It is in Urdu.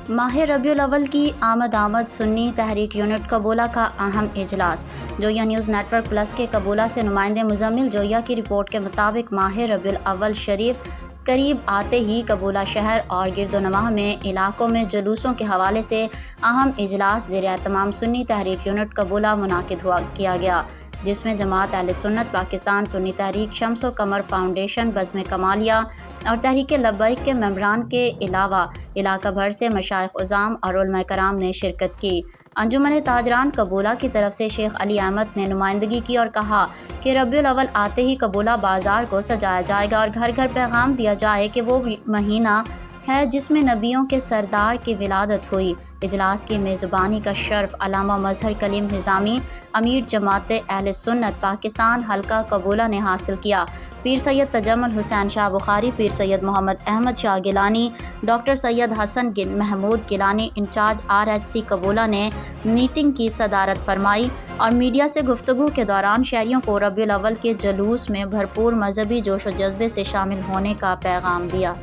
ماہ ربیع الاول کی آمد سنی تحریک یونٹ قبولہ کا اہم اجلاس۔ جویا نیوز نیٹ ورک پلس کے قبولہ سے نمائندے مزمل جویا کی رپورٹ کے مطابق ماہ ربیع الاول شریف قریب آتے ہی قبولہ شہر اور گرد و نواح میں علاقوں میں جلوسوں کے حوالے سے اہم اجلاس زیر اہتمام سنی تحریک یونٹ قبولہ منعقد کیا گیا، جس میں جماعت اہل سنت پاکستان، سنی تحریک شمس و قمر فاؤنڈیشن، بزم کمالیہ اور تحریک لبیک کے ممبران کے علاوہ علاقہ بھر سے مشائخ عظام اور علماء کرام نے شرکت کی۔ انجمن تاجران قبولہ کی طرف سے شیخ علی احمد نے نمائندگی کی اور کہا کہ ربیع الاول آتے ہی قبولہ بازار کو سجایا جائے گا اور گھر گھر پیغام دیا جائے کہ وہ مہینہ ہے جس میں نبیوں کے سردار کی ولادت ہوئی۔ اجلاس کی میزبانی کا شرف علامہ مظہر کلیم نظامی، امیر جماعت اہل سنت پاکستان حلقہ قبولہ نے حاصل کیا۔ پیر سید تجمل حسین شاہ بخاری، پیر سید محمد احمد شاہ گیلانی، ڈاکٹر سید حسن محمود گیلانی انچارج RHC قبولہ نے میٹنگ کی صدارت فرمائی اور میڈیا سے گفتگو کے دوران شہریوں کو ربیع الاول کے جلوس میں بھرپور مذہبی جوش و جذبے سے شامل ہونے کا پیغام دیا۔